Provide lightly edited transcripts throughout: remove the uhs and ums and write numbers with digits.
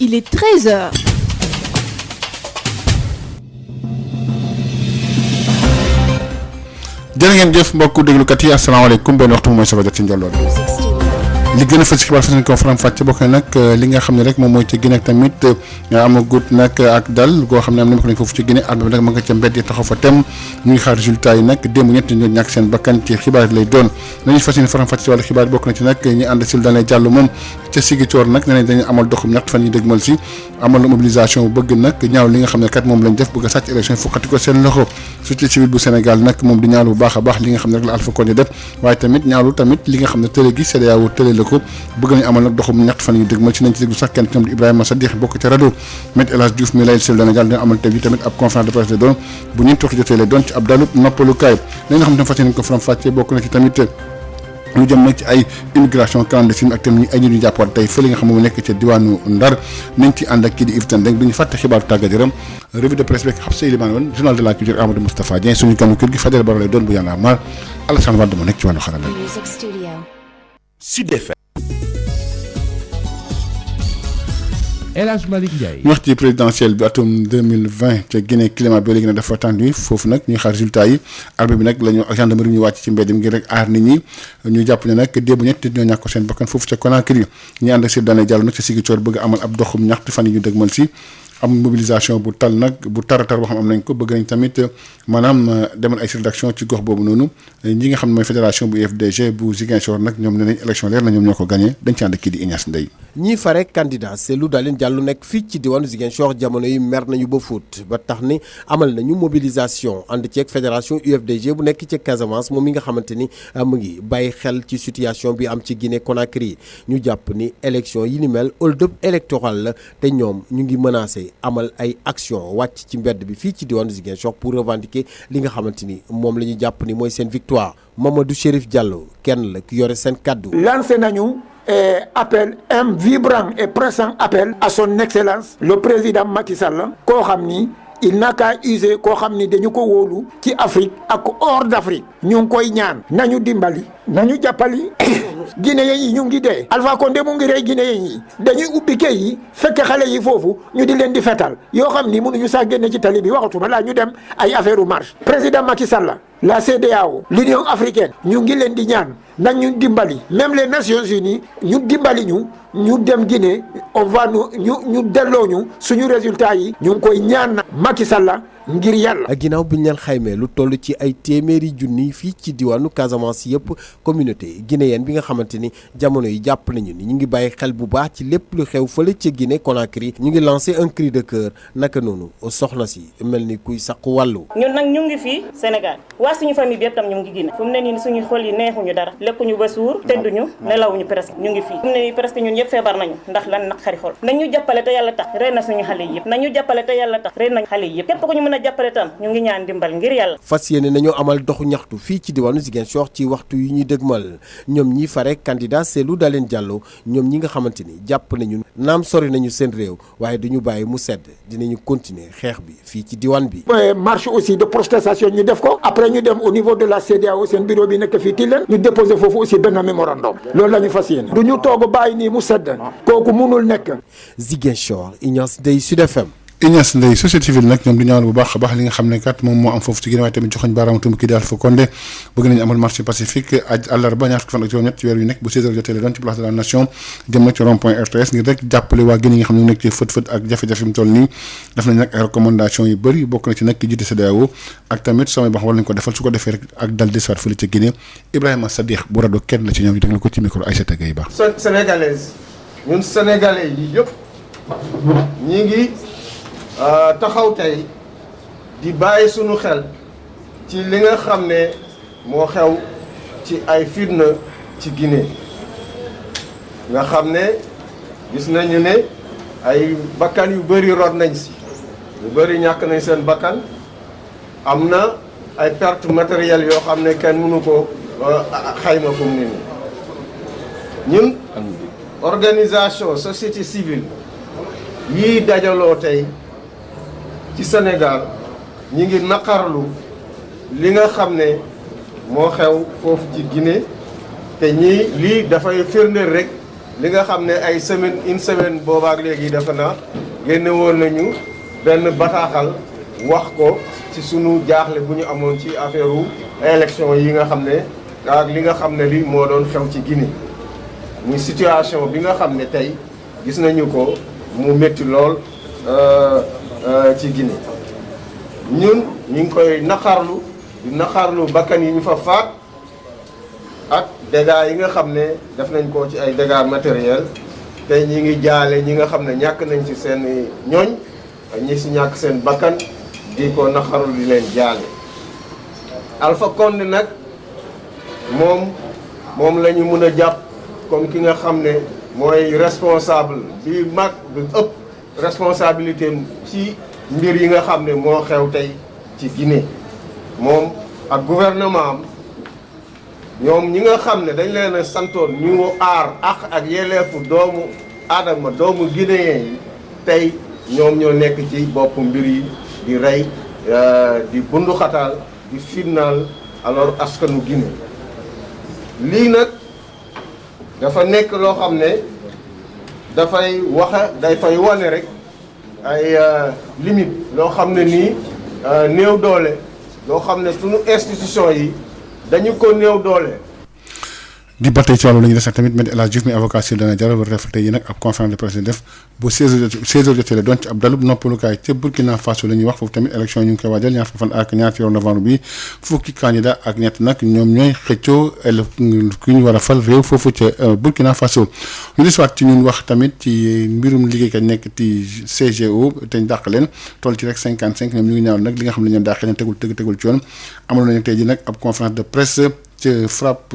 Il est 13h. jërë ngeen jëf mbokku déglukat yi asalaamaaleykum benn waxtu bu mooy soog a jot ci njolloon li gën a fës ci xibaar fas ko faram fàcce bokk na nag li nga xam ne rek moom mooy ci Guinée tamit amagut nag ak dal goo xam ne am na ko nañ foofu ci Guinée armée bi nag ma nga ca mbedd yi taxaw fa tem ñu ngi xaar résultat yi nag démb ñett ñoo ñàkk seen bakkan ci xibaar lay doon nañu fas yéene faram fàcce ci wàllu xibaar bokk na ci nag ñi ànd sil daanay jàll moom ca Ziguinchor nag nee nañ dañu amal doxum ñaxt fan yi dégmal si amal na mobilisation bu bëgg nag ñaaw li nga xam ne kat moom lañ def bëgg a sàcc élection yi fukkati ko seen loxo société civile bu Sénégal nag moom di ñaawlu bu baax a baax li nga xam ne rek la Alpha Condé def waaye tamit ñaawlu tamit li nga xam ne télé gi CEDEAO télé la ko bëgg nañu amal nag doxum ñaxt fan yi dégmal si nañ ci déglu sax kenn ci ñoom di Ibrahima Sadikh bokk ca rajo Maître El Hadji Diouf mi lay sil Sénégal dina amal tey tamit ab conférence de presse lay doon bu ñeenti waxtu jotee lay doon ci ab dalub noppalukaay li nga xam ne fas yéene ko faram fàccee bokk na ci tamit ñu jëm nag ci ay immigration clandestine ak tamit ay nit ñu jàppoon tey fële nga xam ne mu nekk ca diwaanu Ndar nañ ci ànd ak kii di Yves Tendeng duñu fàtte xibaaru tàggat yaram revue de presse beeg xam sa ilimaan woon journal de la culture Amadou Moustapha Dieng suñu ganu kër gi Fadel Baro lay doon bu yàlla maar Alassane Wade moo nekk ci wàllu xarala Sud FM. El Hadj Malick Ndiaye. ñu wax ci présidentielle bi atum 2020 ca Guinée climat bi léegi nag dafa tendu foofu nag ñuy xaar résultat yi armée bi nag la ñu ak gendarmerie ñu wàcc ci mbedd mi ngir rek aar nit ñi ñu jàpp ne nag démb ñett nit ñoo ñàkk ko seen bakkan foofu ca Conakry ñi ànd ak si daanay jàll nag ca Ziguinchor bëgg amal ab doxum ñaxtu fan yi ñu dëgmal si am mobilisation bu tal nag bu taratar boo xam am nañ ko bëgg nañ tamit maanaam demal ay rédaction ci gox boobu noonu ñi nga xam ne mooy fédération bu UFDG bu Ziguinchor nag ñoom ne nañ élection leer na ñoom ñoo ko gagné dañ ci ànd kii di Ignace Ndeye ñii fare candidat Cellou Dalein Diallo nekk fii ci diwaanu Ziguinchor jamono yi mer nañu ba fóot ba tax ni amal nañu mobilisation ànd ceeg fédération UFDG bu nekk ci Casamance moom mi nga xamante ni mu ngi bàyyi xel ci situation bi am ci Guinée Conakry ñu jàpp ni élection yi ni mel hold-up électoral la te ñoom ñu ngi menacé amal ay action wàcc ci mbedd bi fii ci diwaanu Ziguinchor pour revendiquer li nga xamante ni moom la ñu jàpp ni mooy seen victoire Mamadou Chérif Diallo kenn la ki yore seen kaddu. lancé nañu appel un vibrant et pressant appel à son excellence le président Macky Sall koo xam ni il n'a qu'à user koo xam ni dañu ko wóolu ci Afrique ak hors d'Afrique ñu ngi koy ñaan nañu dimbali nañu jàppali Guinéen yi ñu ngi dee Alpha Condé mu ngi rey Guinéen yi dañuy ubbi kay yi fekk xale yi foofu ñu di leen di fetal yoo xam ni mënuñu sax génne ci tali bi waxatuma laa ñu dem ay affaire u marche président Macky Sall la CEDEAO l'Union africaine ñu ngi leen di ñaan nañu dimbali même les Nations Unies ñu dimbali ñu dem Guinée on va ñu delloo ñu suñu résultat yi ñu ngi koy ñaan Macky Sall ngir yàlla. ginnaaw bi ñu leen xaymee lu toll ci ay téeméeri junni fii ci diwaanu Casamance yëpp communauté guinéenne bi nga xamante ni jamono yi jàpp nañu ni ñu ngi bàyyi xel bu baax ci lépp lu xew fële ca Guinée Conakry ñu ngi lancé un cri de cœur naka noonu soxna si mel ni kuy saqu wàllu. ñun nag ñu ngi fii Sénégal waa suñu famille bi yëpp tam ñu ngi Guinée fu mu ne nii suñu xol yi neexuñu dara lekkuñu ba suur tëdduñu nelawuñu presque ñu ngi fii fu mu ne nii presque ñun yëpp feebar nañu ndax lan naqari xol nañu jàppale te yàlla tax rey na suñu xale yi yëpp nañu jàppale te yàlla tax rey nañu xale yi yëpp képp ko ñu mën a jàppale tam ñu ngi ñaan dimbal ngir yàlla. fas yéene nañoo amal doxu ñaxtu fii ci diwaanu Ziguinchor ci waxtu yi ñuy dëgmal ñoom ñi fare candidat Cellou Dalein Diallo ñoom ñi nga xamante ni jàpp nañu naam sori nañu seen réew waaye duñu bàyyi mu sedd dinañu continuer xeex bi fii ci diwaan bi. marche aussi de protestation ñu def ko après ñu dem au niveau de la CEDEAO seen bureau bi nekk fii Tilène ñu déposer foofu aussi benn mémorandum loolu la ñu fas yéene du ñu toog bàyyi nii mu sedd kooku mënul nekk. Ziguinchor Ignace Ndeye Sud FM. Ignace Ndeye société civile nag ñoom di ñaawal bu baax a baax li nga xam ne kat moom moo am foofu ci Guinée waaye tamit joxoñ baaraamu tuum kii di Alpha Condé bëgg nañu amal marché pacifique àllarba ñaar fukki fan ak juróom-ñett ci weer yu nekk bu 16h jotee la doon ci place de la nation jëm nag ci rond point RTS ngir rek jàppale waa Guinée yi nga xam ne nekk ci fët ak jafe-jafe mu toll nii def nañ nag ay recommandation yu bëri bokk na ci nag ki jiite CEDEAO ak tamit sommet boo xam war nañu ko defal su ko defee rek ak dal di soit fële ca Guinée Ibrahima Sadikh bu rajo kenn la ci ñoom ñu déglu ko ci micro Aïssata Gueye Ba. sénégalaise ñun sénégalais yi yëpp ñi ngi taxaw tey di bàyyi sunu xel ci li nga xam ne moo xew ci ay fitna ci Guinée nga xam ne gis nañu ne ay bakkan yu bëri rot nañ si yu bëri ñàkk nañ seen bakkan am na ay perte matérielle yoo xam ne kenn mënu ko xayma fu mu ne nii ñun organisation société civile yii dajaloo tey ci Sénégal ñi ngi naqarlu li nga xam ne moo xew foofu ci Guinée te lii dafay firndeel rek li nga xam ne ay une semaine boobaak léegi defe naa génne woon nañu benn bataaxal wax ko ci sunu jaaxle bu ñu amoon ci affaire élection yi nga xam ne ak li nga xam ne li moo doon xew ci Guinée muy situation bi nga xam ne tey gis nañu ko mu métti lool ci Guinée ñun ñu ngi koy naqarlu bakkan yi ñu fa faat ak dégâts yi nga xam ne def nañ ko ci ay dégâts matériels tey ñi ngi jaale ñi nga xam ne ñàkk nañ ci seen ñooñ ñi si ñàkk seen bakkan di ko naqarlu di leen jaale. Alpha Condé nag moom la ñu mun a jàpp comme ki nga xam ne mooy responsable bi mag bi ëpp responsabilité ci mbir yi nga xam ne moo xew tey ci Guinée moom ak gouvernement am ñoom ñi nga xam ne dañ leen a santoon ñu aar ak yelleefu doomu aadama doomu guinéen yi tey ñoom ñoo nekk ci bopp mbir yi di rey di bunduxataal di fitnaal alors askanu Guinée lii nag dafa nekk loo xam ne dafay wane rek ay limite loo xam ne nii néew doole loo xam ne sunu institution yi dañu ko néew doole. di ba tey ci wàllu la ñuy des tamit Me El Hadji Diouf mi avocat si dana jaral war reflété yi nag ab conférence de presse def bu 16h jotee la doon ci ab dalub noppalukaay ca Burkina Faso la ñuy wax foofu tamit élection ñu ngi koy waajal ñaar fan ak ñaar ci weeru novembre bi fukki candidat ak ñett nag ñoom ñooy xëccoo ki ñu war a fal réew foofu ca Burkina Faso ñu desuwaat ci ñun wax tamit ci mbirum liggéeykat nekk ci CGO te ñu dàq leen toll ci rek 55 ñoom ñu ngi ñaaw nag li nga xam ne ñoom dàqee leen tegul ci yoon amaloon nañu tey ji nag ab conférence de presse ci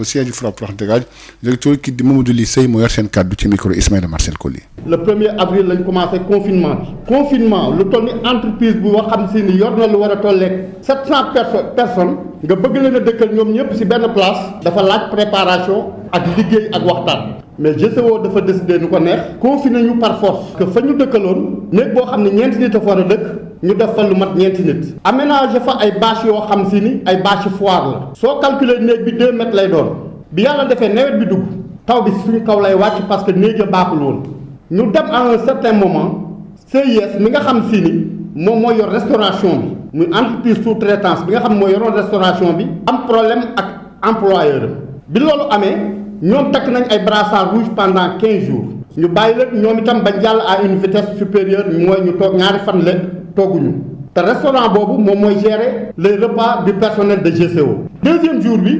siège frappe wax dëgg directeur kii di Mamadou Ly Seye moo yor seen kàddu ci micro Ismaïla Marcel Colly. le 1er avril lañ commencé confinement bi. confinement lu toll ni entreprise bu nga xam si ni yor na lu war a tolleeg 700 personnes nga bëgg leen a dëkkal ñoom ñëpp si benn place. dafa laaj préparation ak liggéey ak waxtaan. mais GCO dafa décidé nu ko neex. confiné ñu par force. que fa ñu dëkkaloon. néeg boo xam ne ñeenti nit a fa war a dëkk. ñu def fa lu mat ñeenti nit. aménagé fa ay bâche yoo xam si ni ay bâche foire la. soo calculer néeg bi 2 mètres lay doon. bi yàlla defee nawet bi dugg. taw bi suñu kaw lay wàcc parce que néeg ya baaxul woon. ñu dem à un certain moment. CIS mi nga xam si ni moom moo yor restauration bi. muy entreprise sous-traitance bi nga xam moo yoroon restauration bi. am problème ak employeur bi loolu amee ñoom takk nañ ay brassard rouge pendant 15 jours. ñu bàyyi leen ñoom itam bañ jàll à une vitesse supérieure mooy ñu toog ñaari fan la tooguñu. te restaurant boobu moom mooy gérer les repas du personnel de GCO. deuxième jour bi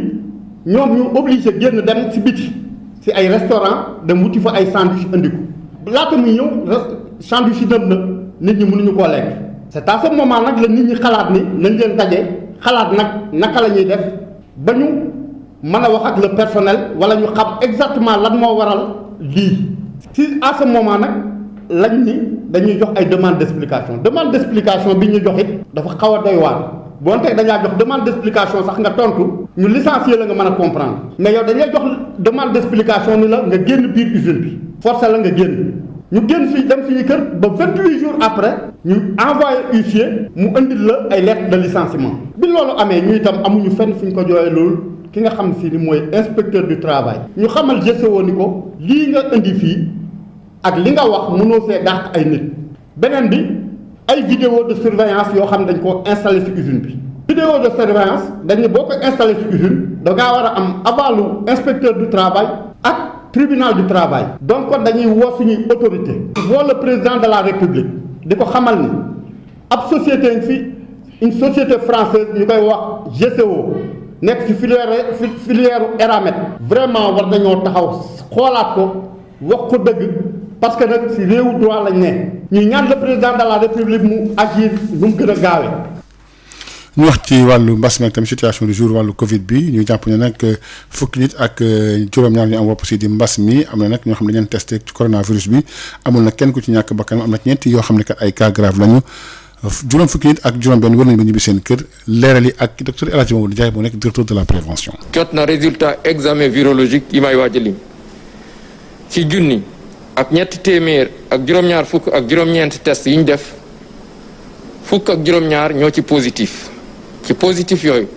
ñoom ñu obligé génn dem ci biti ci ay restaurant dem wuti fa ay sandwich indi ko laata muy ñëw sandwich yi dem na nit ñi mënuñu koo lekk. c'est à ce moment nag la nit ñi xalaat ni nañ leen daje xalaat nag naka la ñuy def ba ñu mën a wax ak le personnel wala ñu xam exactement lan moo waral lii. ci à ce moment nag lañ ni dañuy jox ay demande d'explication bi ñu jox it dafa xaw a doy waar boo teg dañaa jox demande d'explication sax nga tontu ñu licencier la nga mën a comprendre mais yow dañuy jox demande d'explication ni la nga génn biir usine bi forcé la nga génn ñu génn fii dem suñu kër ba 28 jours après ñu envoyé huissier mu indil la ay lettre de licenciement bi loolu amee ñu itam amuñu fenn fu ñu ko jooyee loolu ki nga xam si ni mooy inspecteur du travail ñu xamal GCO ni ko lii nga indi fii ak li nga wax mënoo see dàq ay nit beneen bi ay vidéo de surveillance yoo xam ne dañ ko installé ci usine bi vidéo de surveillance dañ ne boo ko installé ci usine da ngaa war a am avalu inspecteur du travail ak tribunal du travail donc kon dañuy woo suñuy autorité woo le président de la république di ko xamal ni ab société ngi fi une société française ñu koy wax GCO nekk ci filière Eramet vraiment war nañoo taxaw xoolaat ko wax ko dëgg parce que nag ci réewu droit lañ ne ñu ñaan le président de la république mu agir nu mu gën a gaawee. ñu wax ci wàllu mbas mi ak tamit situation du jour wàllu Covid bi ñu jàpp ne nag fukki nit ak juróom-ñaar ñu am wopp si di mbas mi am na nag ñoo xam ne dañu leen testé ci coronavirus bi amul na kenn ku ci ñàkk bakkanam am na ñeenti yoo xam ne kat ay cas grave lañu juróom fukki nit ak juróom-benn war nañu ba ñibbi seen kër leeral yi ak docteur El Hadji Mamadou Ndiaye moo nekk directeur de la prévention. jot na résultat examen virologique yi may waaj a lim ci junni ak ñetti téeméer ak juróom-ñaar fukk ak juróom-ñeenti test yi ñu def fukk ak juróom-ñaar ñoo ci positif ci positif yooyu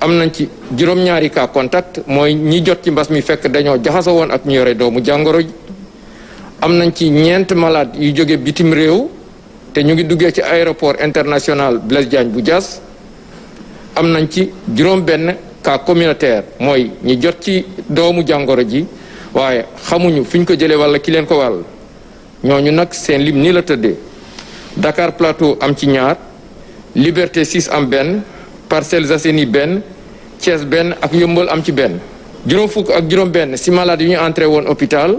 am nañ ci juróom-ñaari cas contact mooy ñi jot ci mbas mi fekk dañoo jaxasoo woon ak ñu yore doomu jàngoro am nañ ci 4 malade yu jóge bitim réew te ñu ngi duggee ci aéroport international Blaise Diagne bu Diass. am nañ ci juróom-benn cas communautaire mooy ñi jot ci doomu jàngoro ji waaye xamuñu fi ñu ko jëlee walla ki leen ko wàll ñooñu nag seen lim nii la tëddee Dakar Plateau am ci 2 Liberté 6 am benn Parcelles Assainies benn Thiès benn ak Yëmbal am ci benn juróom fukk ak juróom benn si malade yu ñu entré woon hôpital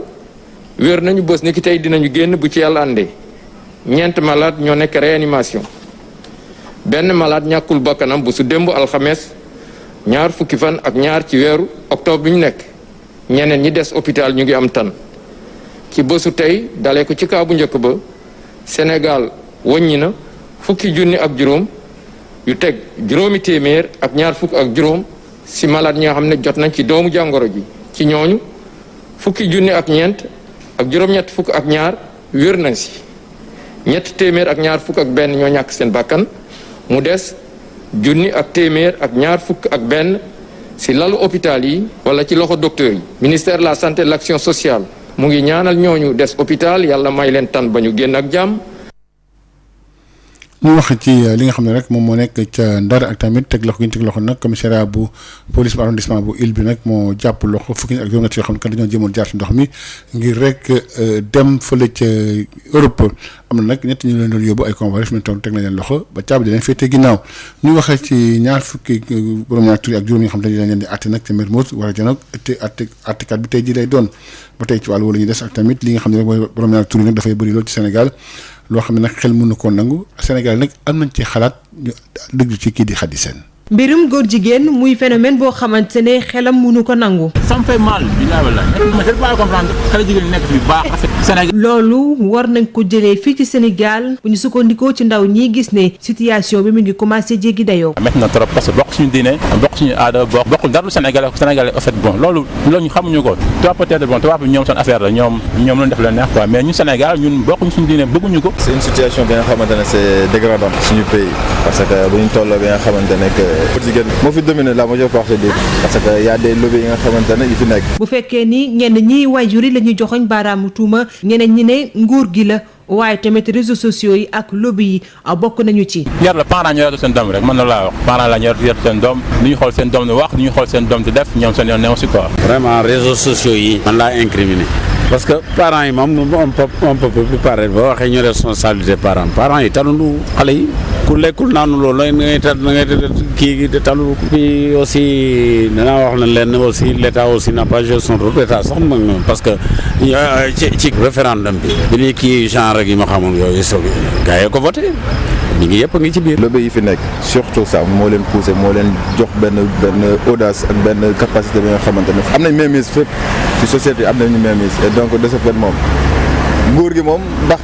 wér nañu bés ni ki tey dinañu génn bu ci yàlla àndee 4 malade ñoo nekk réanimation benn malade ñàkkul bakkanam bu su démb alxames 2 fukki fan ak 2 ci weeru octobre bi ñu nekk ñeneen ñi des hôpital ñu ngi am tan ci bésu tey dalee ko ci kaa bu njëkk ba Sénégal wàññi na fukki junni ak juróom yu teg juróomi téeméer ak 2 fukk ak juróom si malade ñi nga xam ne jot nañ ci doomu jàngoro ji ci ñooñu fukki junni ak ñeent ak juróom-ñett fukk ak 2 wér nañ si 3 téeméer ak 2 fukk ak benn ñoo ñàkk seen bakkan mu des junni ak téeméer ak 2 fukk ak benn ci lalu hôpital yi wala ci loxo docteur yi ministère de la santé et de l'action sociale mu ngi ñaanal ñooñu des hôpital yàlla may leen tan ba ñu génn ak jàmm. ñu wax ci li nga xam ne rek moom moo nekk ca Ndar ak tamit teg loxo gi ñu teg loxo nag commissariat bu police bu arrondissement bu Ile bi nag moo jàpp loxo fukki ak juróom-ñett yoo xam ne kat dañoo jëmoon jaar ci ndox mi ngir rek dem fële ca Europe am na nag ñett ñu leen doon yóbbu ay convois fi mu toog teg nañ leen loxo ba caabi di leen féetee ginnaaw ñu waxee ci ñaar fukki borom ñaar tur ak juróom yi nga xam ne dañ leen di àtte nag ca Mermoz war a jënoog àttekat bi tey ji lay doon ba tey ci wàllu wala ñu des ak tamit li nga xam ne rek mooy borom ñaar tur yi nag dafay bëri lool ci Sénégal loo xam ne nag xel mën na koo nangu Sénégal nag am nañ ci xalaat ñu dëgg ci kii di Khady Sène mbirum góor jigéen muy phénomène boo xamante ne xelam mënu ko nangu. ça me fait mal bilaay walaay ma je peux comprendre xale jigéen ñi nekk fi baax Sénégal. loolu war nañ ko jëlee fii ci Sénégal bu ñu sukkandikoo ci ndaw ñi gis ne situation bi mu ngi commencé jéggi dayoo. métti na trop parce que bokk suñu diine bokk suñu aada bokkul dara lu Sénégalais en fait bon loolu ñu xamuñu ko toi peut-être bon tubaab bi ñoom seen affaire la ñoom lañ def la neex quoi mais ñun Sénégal ñun bokkuñu suñu diine bëgguñu ko. c'est une situation bi nga xamante ne c'est dégradant suñu pays parce que bu ñu toll bi nga xamante ne que jigéen moo fi dominer la majeure partie des parce que y a des lobbies yi nga xamante ne yu fi nekk. bu fekkee ni ñenn ñi waajur yi la ñuy joxoñ baaraamu tuuma ñeneen ñi ne nguur gi la waaye tamit réseaux sociaux yi ak lobby yi bokk nañu ci. yar la parents ñoo yor seen doom rek mën na laa wax parents la ñoo yor seen doom lu ñu xool seen doom di wax lu ñu xool seen doom di def ñoom seen yoon ne aussi quoi. vraiment réseaux sociaux yi man laa incriminé parce que parents yi moom on peut plus parler boo waxee ñu responsabilité parents yi taluñu xale yi ku lekkul naanu loolu da ngay kii talu puis aussi danaa wax na leen aussi l'état aussi n'a pas joué son rôle l'état sax mag noonu parce que ci référendum bi ñuy kii genre yi ma xamoon yooyu so gars yi ko voté ñi ngi yëpp a ngi ci biir. lobby yi fi nekk surtout ça moo leen poussé moo leen jox benn audace ak benn capacité bi nga xamante ne am nañ mainmise fépp ci société am nañu mainmise et donc de ce fait moom nguur gi moom ndax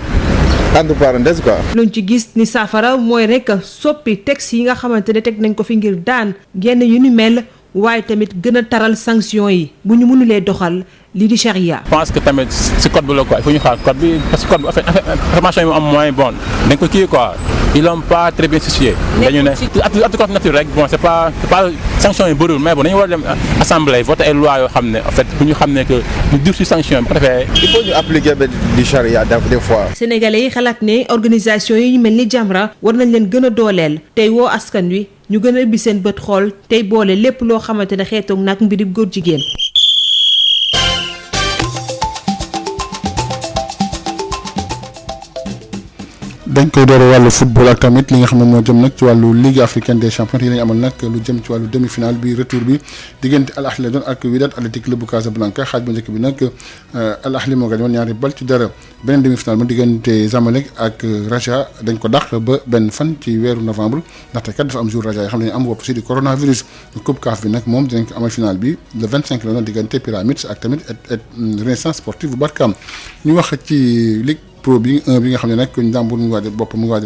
entre parenthèses quoi. luñ ci gis ni saafara mooy rek soppi texte yi nga xamante ne teg nañ ko fi ngir daan genn yu ni mel waaye tamit gën a taral sanction yi bu ñu mënulee doxal lii di charia. je pense que tamit si code bi la quoi il faut ñu xaar code bi parce que code bi information yi mu am moins bon dañ ko kii quoi ils l'ont pas très bien situé. dañu ne article nature rek bon c'est pas sanction yi bëriwul mais bon dañu war a dem assemblée voter ay loi yoo xam ne en fait bu ñu xam ne que ñu durcir sanction bi bu ko defee. il faut ñu appliquer di charia des fois. Sénégalais yi xalaat ne organisation yi mel ni Jamra war nañ leen gën a dooleel tey woo askan wi ñu gën a ubbi seen bët xool tey boole lépp loo xamante ne xeetoog nag mbiri góor jigéen. dañ koy door wàllu football ak tamit li nga xam ne moo jëm nag ci wàllu Ligue africaine des champions yi lañu amal nag lu jëm ci wàllu demi-finale bi retour bi diggante Al Ahly doon ak Wydad Athletic Club bu Casablanca xaaj bu njëkk bi nag Al Ahly moo gañ woon 2 bal ci dara beneen demi-finale ba diggante Zamalek ak Raja dañ ko dàq ba benn fan ci weeru novembre ndaxte kat dafa am jour Raja yoo xam ne am wopp si di coronavirus coupe CAF bi nag moom dinañ ko amal finale bi le 25 la doon diggante Pyramids ak tamit Renaissance sportive bu Barkam ñu wax ci Ligue Pro bi 1 bi nga xam ne nag Ndiambour mu ngi waajal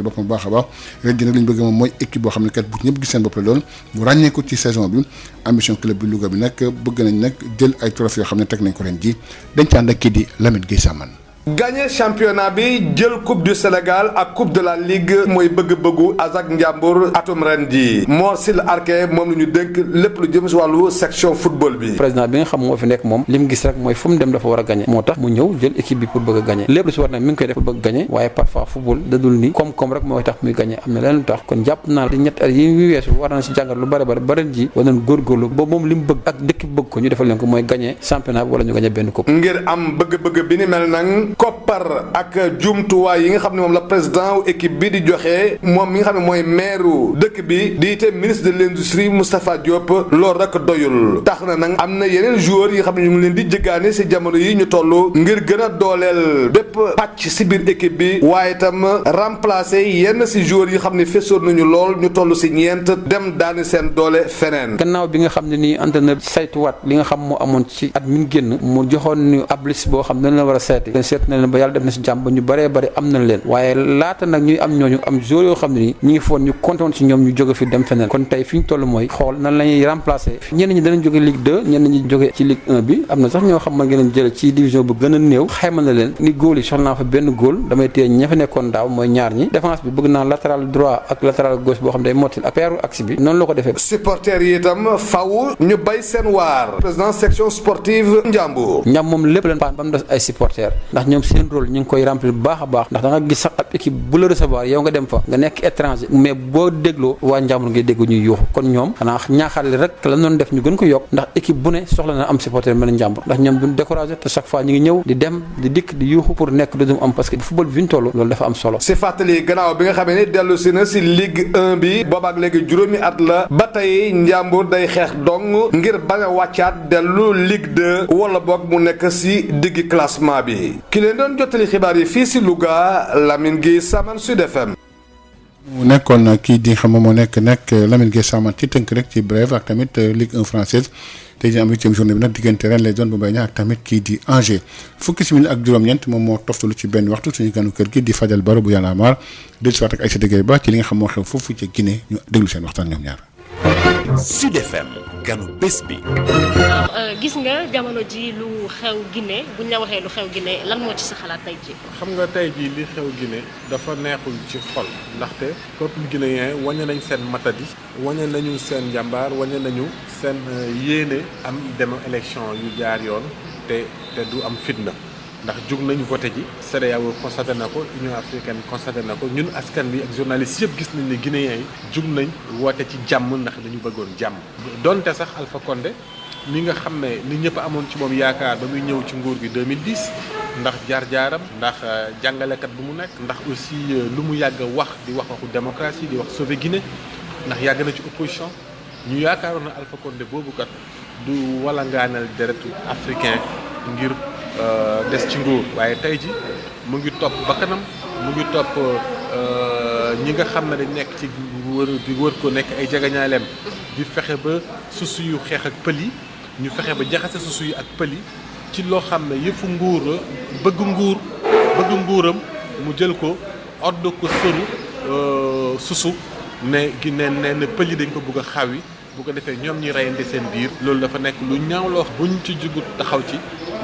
boppam bu baax a baax ren jii nag li ñu bëgg moom mooy équipe boo xam ne kat bu ñëpp gis seen bopp la doon bu ràññee ko ci saison bi ambition club bi Louga bi nag bëgg nañ nag jël ay trophées yoo xam ne teg nañ ko ren ji dañ ci ànd ak kii di Lamine Gueye Samane. gagné championnat bi jël coupe du Sénégal ak coupe de la ligue mooy bëgg-bëggu Azak Ndiambour atum ren ji Mor Sil Arke moom la ñu dénk lépp lu jëm si wàllu section football bi. président bi nga xam moo fi nekk moom li mu gis rek mooy fu mu dem dafa war a gagné moo tax mu ñëw jël équipe bi pour bëgg a gagné lépp lu si war nag mi ngi koy def pour bëgg a gagné waaye parfois football dadul ni koom-koom rek mooy tax muy gagné am na leneen lu tax kon jàpp naa di ñett at yi muy weesu war na si jàngat lu bari ba ren ji war nañ góorgóorlu ba moom li mu bëgg ak dëkk bëgg ko ñu defal leen ko mooy gagné championnat bi wala ñu gagné benn coupe. ngir am bëgg-bëgg bi ni mel nag koppar ak jumtuwaay yi nga xam ne moom la président équipe bi di joxe moom mi nga xam ne mooy maire dëkk bi di te ministre de l'industrie Moustapha Diop loolu rek doyul tax na nag am na yeneen joueurs yi nga xam ne ñu ngi leen di jëggaane si jamono yi ñu toll ngir gën a dooleel bépp pàcc si biir équipe bi waaye itam remplacer yenn si joueurs yi xam ne fesoon nañu lool ñu toll si ñeent dem daani seen doole feneen. gannaaw bi nga xam ne nii entraîneur saytuwaat li nga xam moo amoon ci at mi génn mu joxoon ñu ab liste boo xam ne dañ la war a seeti seet na leen ba yàlla def na si jàmm ba ñu bëree bëri am nañ leen waaye laata nag ñuy am ñooñu am joueurs yoo xam ne nii ñi ngi foon ñu compté woon si ñoom ñu jóge fi dem feneen kon tey fi ñu toll mooy xool nan la ñuy remplacer ñenn ñi danañ jóge Ligue 2 ñenn ñi jóge ci Ligue 1 bi am na sax ñoo xam mën ngeen jële ci division bu gën a néew xayma na leen ni góol yi soxla naa fa benn góol damay téye ña fa nekkoon daaw mooy ñaar ñi défense bi bëgg naa latéral droit ak latéral gauche boo xam day mottil ak peeru axe bi noonu la ko defee. supporters yi itam faw ñu bay seen waar président section sportive Ndiambour. Ndiam moom lépp leen paan ba mu des ay supporters ndax ñoom seen rôle ñu ngi koy remplir bu baax a baax ndax da nga gis sax ab équipe bu la recevoir yow nga dem fa nga nekk étranger mais boo dégloo waa Ndiambour ngay dégg ñuy yuuxu kon ñoom xanaa ñaaxaale rek la doon def ñu gën ko yokk ndax équipe bu ne soxla na am supporter mel ni Ndiambour ndax ñoom duñ découragé te chaque fois ñu ngi ñëw di dem di dikk di yuuxu pour nekk deuxième am parce que football bi fi ñu toll loolu dafa am solo. si fàttali gannaaw bi nga xamee ni dellu si na si Ligue 1 bi boobaak léegi juróomi at la ba tey Ndiambour day xeex dong ngir bañ a wàccaat dellu Ligue 2 wala boog mu nekk si diggi classement bi ki leen doon jottali xibaar yi fii si Louga Lamine Gueye Saman Sud FM. mu nekkoon kii di xam moo nekk Lamine Gueye Saman ci tënk rek ci brève ak tamit Ligue 1 française tey jii am 8e journée bi nag diggante Rennes les zones bu Mbaye Niang ak tamit kii di Angers fukki simili ak juróom-ñeent moom moo toftalu ci benn waxtu suñu ganu kër gi di Fadel Baro bu Y'en a marre dellu si waat ak Aïssa Degay Ba ci li nga xam moo xew foofu ci Guinée ñu déglu seen waxtaan ñoom ñaar. Sud FM ganu bés bi. waaw gis nga jamono ji lu xew Guinée buñ la waxee lu xew Guinée lan moo ci sa xalaat tey ji. xam nga tey jii li xew Guinée dafa neexul ci xol ndaxte peuple guinéen wañe nañ seen matadi wañe nañu seen njàmbaar wañe nañu seen yéene am dem élection yu jaar yoon te du am fitna ndax jug nañu voté ji CEDEAO constaté na ko Union africaine constaté na ko ñun askan bi ak journalistes yëpp gis nañ ne guinéens yi jug nañ woote ci jàmm ndax dañu bëggoon jàmm donte sax Alpha Condé mi nga xam ne nit ñëpp amoon ci moom yaakaar ba muy ñëw ci nguur gi 2010 ndax jaar-jaaram ndax jàngalekat bu mu nekk ndax aussi lu mu yàgg a wax di wax waxu démocratie di wax sauver Guinée ndax yàgg na ci opposition ñu yaakaaroon na Alpha Condé boobu kat du walangaanal deretu africain ngir des ci nguur waaye tey ji mu ngi topp bakkanam mu ngi topp ñi nga xam ne dañ nekk ci wër ko nekk ay jagañaaleem di fexe ba susu yu xeex ak pël yi ñu fexe ba jaxase susu yi ak pël yi ci loo xam ne yëfu nguur la bëgg nguuram mu jël ko odd ko sëru susu ne gi ne pël yi dañ ko bëgg a xaw yi bu ko defee ñoom ñuy reyante seen biir loolu dafa nekk lu ñaaw loo xam buñ ci jugut taxaw ci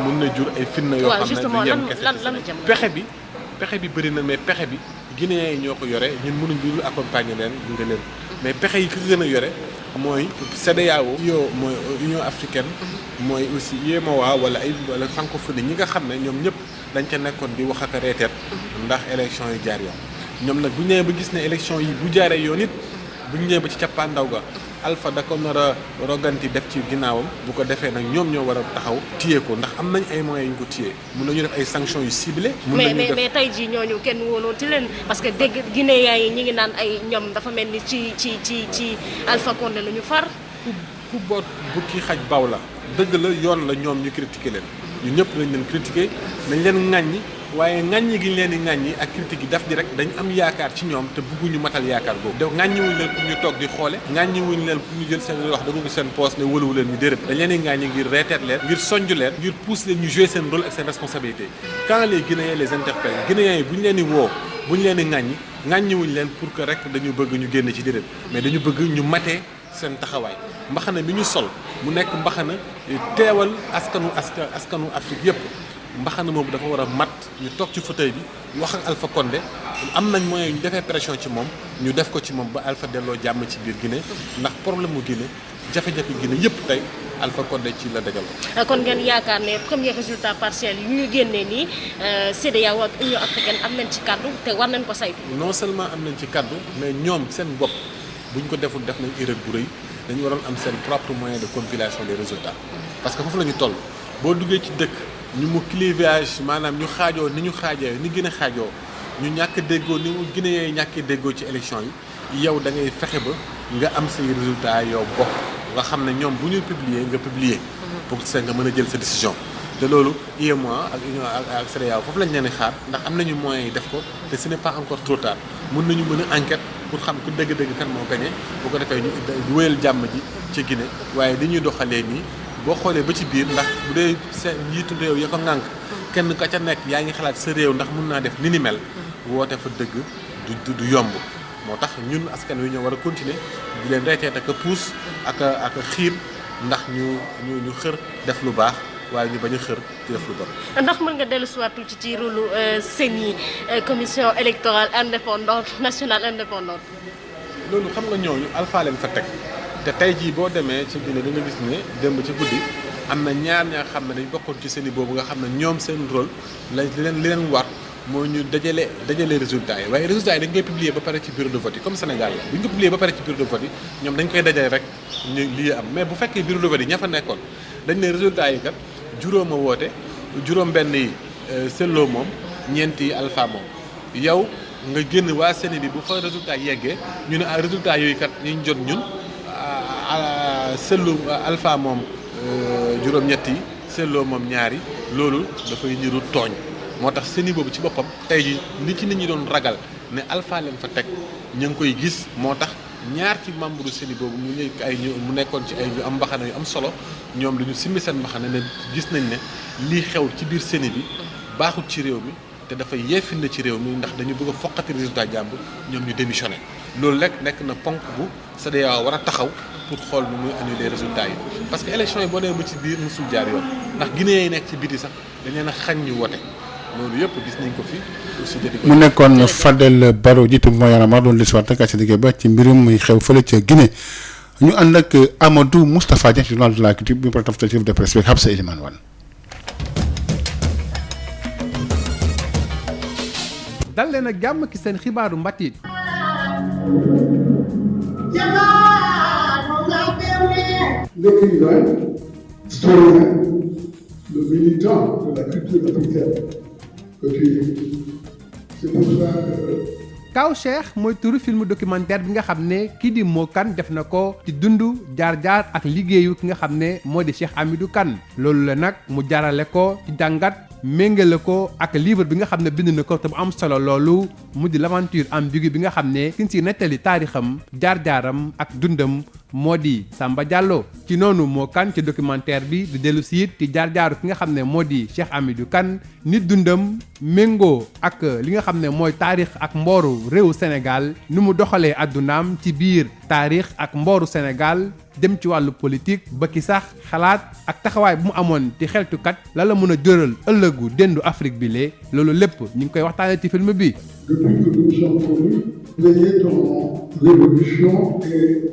mun na jur ay fitna yoo xam ne du yem kese pexe bi bëri na mais pexe bi Guinéens yi ñoo ko yore ñun mënuñ dul accompagner leen gunge leen mais pexe yi ki gën a yore mooy CEDEAO mooy Union africaine mooy aussi UEMOA wala francophonie ñi nga xam ne ñoom ñëpp dañ ca nekkoon di wax ak a reeteet ndax élection yi jaar yoon ñoom nag bu ñu ñëwee ba gis ne élection yi bu jaaree yoon it bu ñu ñëwee ba ci cappaandaw ga Alpha da ko nar a roganti def ci ginnaawam bu ko defee nag ñoom ñoo war a taxaw téye ko ndax am nañ ay moyens yu ñu ko téye mun nañu def ay sanctions yu ciblées. mais tey jii ñooñu kenn wóolooti leen parce que dégg Guinéens yi ñi ngi naan ay ñoom dafa mel ni ci Alpha Condé la ñu far. ku boot bukki xaj baw la dëgg la yoon la ñoom ñu critiquer leen ñun ñëpp lañ leen critiquer nañ leen ŋàññi waaye ŋàññi gi ñu leen di ŋàññi ak critique yi daf di rek dañ am yaakaar ci ñoom te bëgguñu matal yaakaar boobu donc ŋàññiwuñ leen pour ñu toog di xoole ŋàññiwuñ leen pour ñu jël seen wax da ko seen poste ne wëluwu leen ñu déedéet dañ leen di ŋàññi ngir reeteet leen ngir sonj leen ngir pousse leen ñu jouer seen rôle ak seen responsabilité quand les Guinéens les interpellent Guinéens yi bu ñu leen di woo bu ñu leen di ŋàññiwuñ leen pour que rek dañu bëgg ñu génn ci déedéet mais dañu bëgg ñu matee seen taxawaay mbaxana bi ñu sol mu nekk mbaxana teewal askanu Afrique yëpp mbaxana moom dafa war a mat ñu toog ci fauteuil bi wax ak Alpha Condé am nañ moyen ñu defee pression ci moom ñu def ko ci moom ba Alpha delloo jàmm ci biir Guinée ndax problème mu Guinée jafe-jafe Guinée yëpp tey Alpha Condé ci la dajaloo. kon ngeen yaakaar ne premier résultat partiel yu ñu génnee nii CEDEAO ak Union africaine am nañ ci kaddu te war nañ ko saytu. non seulement am nañ ci kaddu mais ñoom seen bopp buñ ko deful def nañ erreur bu rëy dañu waroon am seen propre moyen de compilation des résultats parce que foofu la ñu toll boo duggee ci dëkk ñu mu clivage maanaam ñu xaajoo ni ñu xaajee ni gën a xaajoo ñu ñàkk déggoo ni mu Guinéen yi ñàkkee déggoo ci élection yi yow da ngay fexe ba nga am say résultats yow bokk nga xam ne ñoom bu ñu publier nga publier pour que nga mën a jël sa décision te loolu UEMOA ak Union ak CEDEAO foofu lañ leen di xaar ndax am nañu moyens yi def ko te ce n'est pas encore trop tard mën nañu mën a enquête pour xam ku dëgg-dëgg kan moo gagné bu ko defee ñu wéyal jàmm ji ci Guinée waaye li ñuy doxalee nii boo xoolee ba ci biir ndax bu dee seen njiitu réew ya ko ŋànk kenn ka ca nekk yaa ngi xalaat sa réew ndax mun naa def ni ni mel woote fa dëgg du yomb moo tax ñun askan wi ñoo war a continuer di leen reeteet ak a puus ak xiir ndax ñu xër def lu baax waaye ñu bañ a xër ci def lu bon. ndax mën nga dellu si waat tuuti ci rôle CENI commission électorale indépendante nationale indépendante. loolu xam nga ñooñu Alpha leen fa teg te tey jii boo demee ci Guinée da nga gis ne démb ci guddi am na ñaar xam ne dañ bokkoon ci CENI boobu nga xam ne ñoom seen rôle li leen war mooy ñu dajale résultats yi waaye résultats yi dañ koy publier ba pare ci bureau de vote yi comme Sénégal la bu ñu ko publier ba pare ci bureau de vote yi ñoom dañ koy dajale rek ñu lii am mais bu fekkee bureau de vote yi ña fa nekkoon dañ ne résultats yi kat juróom a woote juróom benn yi Sello moom ñeent yi Alpha moom yow nga génn waa CENI bi bu fa résultat yeggee ñu ne résultat yooyu kat ñu jot ñun Sello Alpha moom juróom-ñett yi Sello moom ñaari loolu dafay niru tooñ moo tax CENI boobu ci boppam tey ji li ci nit ñi doon ragal ne Alpha leen fa teg ñu ngi koy gis moo tax ñaar ci membre CENI boobu mu nekkoon ci ay ñu am mbaxana yu am solo ñoom dañu simmi seen mbaxana ne gis nañ ne lii xew ci biir CENI bi baaxul ci réew mi te dafay yeefinde ci réew mi ndax dañu bëgg a foqati résultat jàmbur ñoom ñu démissionné loolu rek nekk na ponk bu CEDEAO war a taxaw pour xool nu muy annuler résultat yi parce que élection yi boo demee ba ci biir musul jaar yoon ndax Guinéen yi nekk ci biti sax dañ leen a xañ ñu wote loolu yëpp gis nañ ko fi aussi mu nekkoon Fadel Barro jiitu mooy yaramar doon lisiwaat rek ci liggéey ba ci mbirum muy xew fële ca Guinée ñu ànd ak Amadou Moustapha Dieng ci journal de la culture bi mu taftal ci de presse bi Habsa Elimane Wane. dal leen ak jàmm ki seen xibaaru mbatit l'écrivain, historien, le militant de la culture africaine que tu es. C'est pour ça que... Kaw Cheikh mooy turu film documentaire bi nga xam ne kii di Mo Kane def na ko ci dundu jaar-jaar ak liggéeyu ki nga xam ne moo di Cheikh Hamidou Kane loolu la nag mu jaarale ko ci jàngat méngale ko ak livre bi nga xam ne bind na ko te bu am solo loolu mu di l'aventure ambiguë bi nga xam ne kin si nettali taarixam jaar-jaaram ak dundam moo di Samba Diallo ci noonu Mo Kane ci documentaire bi di dellu si it ci jaar-jaaru ki nga xam ne moo di Cheikh Hamidou Kane nit dundam méngoo ak li nga xam ne mooy taarix ak mbooru réewu Sénégal ni mu doxalee àddunaam ci biir taarix ak mbooru Sénégal dem ci wàllu politique ba ki sax xalaat ak taxawaay bu mu amoon ci xeltukat la la mën a jëral ëllëgu dendu Afrique bi lee loolu lépp ñu ngi koy waxtaanee ci film bi. Depuis que nous sommes connus, veiller ton révolution et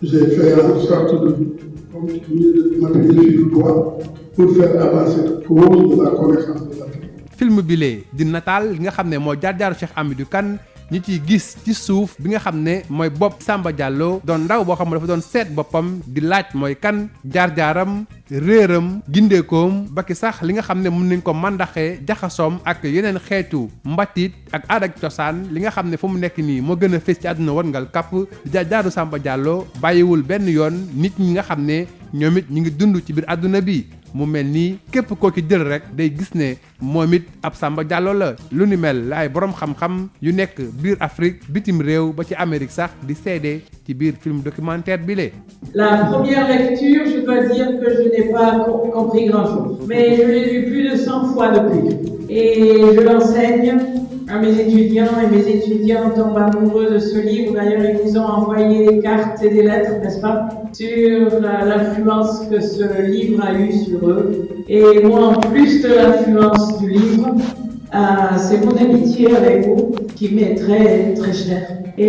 j'ai fait en sorte de continuer de m'appuyer sur toi pour faire avancer cette cause de la connaissance de l'Afrique. film bi lee di nataal li nga xam ne moo jaar-jaaru Cheikh Hamidou Kane ñi ciy gis ci suuf bi nga xam ne mooy bopp Samba Diallo doon ndaw boo xam ne dafa doon seet boppam di laaj mooy kan jaar-jaaram réeram gindeekoom ba ki sax li nga xam ne mën nañ ko màndaxee jaxasoom ak yeneen xeetu mbatit ak aada ak cosaan li nga xam ne fu mu nekk nii moo gën a fës ci àdduna warngal kapp di jaar-jaaru Samba Diallo bàyyiwul benn yoon nit ñi nga xam ne ñoom it ñi ngi dund ci biir àdduna bi mu mel nii képp koo ki jël rek day gis ne moom it ab Samba Diallo la lu ni mel la ay borom xam-xam yu nekk biir Afrique bitim réew ba ci Amérique sax di seede ci biir film documentaire bi le. La première lecture, je dois dire que je n'ai pas compris grand-chose, mais je l'ai vu plus de 100 fois depuis. Et je l'enseigne à mes étudiants et mes étudiants tombent amoureux de ce livre. D'ailleurs, ils nous ont envoyé des cartes et des lettres, n'est-ce pas, sur l'influence que ce livre a eue sur eux. Et moi, en plus de l'influence du livre, c'est mon amitié avec vous qui m'est très, très chère. Et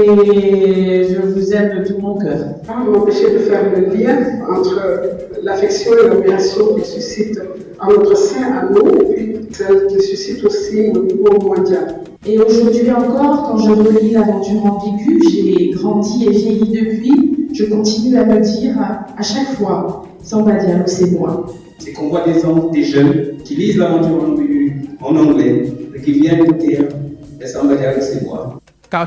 je vous aime de tout mon cœur. Pas m'empêcher de faire le lien entre l'affection et l'admiration qu'il suscite à notre sein, à nous, et puis celle qu'il suscite aussi au niveau mondial. Et aujourd'hui encore, quand je relis l'aventure ambiguë, j'ai grandi et vieilli depuis, je continue à me dire à chaque fois, Samba Diallo, c'est moi. C'est qu'on voit des jeunes qui lisent l'aventure ambiguë en anglais et qui viennent nous dire, Samba Diallo, c'est moi. Kaw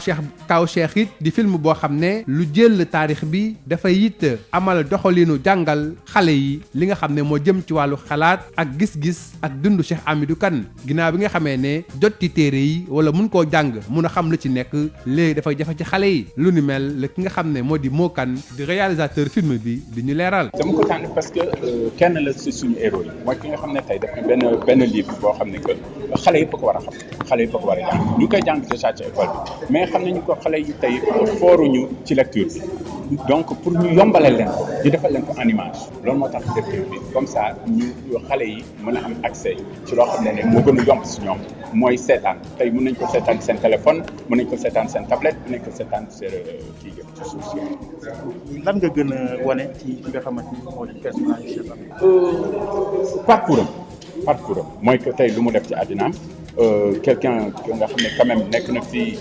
Cheikh it di film boo xam ne lu jël taarix bi dafay it amal doxalinu jàngal xale yi li nga xam ne moo jëm ci wàllu xalaat ak gis-gis ak dundu Cheikh Hamidou Kane ginnaaw bi nga xamee ne jot ci téere yi wala mun koo jàng mun a xam lu ci nekk léegi dafay jafe ci xale yi lu ni mel la ki nga xam ne moo di Mo Kane di réalisateur film bi di ñu leeral. dama ko tànn parce que kenn la si suñu héros yi mooy ki nga xam ne tey def na benn livre boo xam ne que xale yëpp ko war a xam xale yëpp ko war a jàng ñu ngi koy jàng déjà ci école bi. mais xam nañu ko xale yi tey fooruñu ci lecture bi donc pour ñu yombalal leen ko ñu defal leen ko en image loolu moo tax def bi comme ça ñu xale yi mën a am accès ci loo xam ne moo gën a yomb si ñoom mooy seetaan tey mën nañ ko seetaan seen téléphone mën nañ ko seetaan seen tablette mën nañ ko seetaan seen kii yëpp ci suuf si. lan nga gën a wane ci nga xamante ni moo di personnage Cheikh Hamidou. parcours am mooy que tey lu mu def ci àddinaam. Quelqu'un qui nga xam ne quand même nekk na fi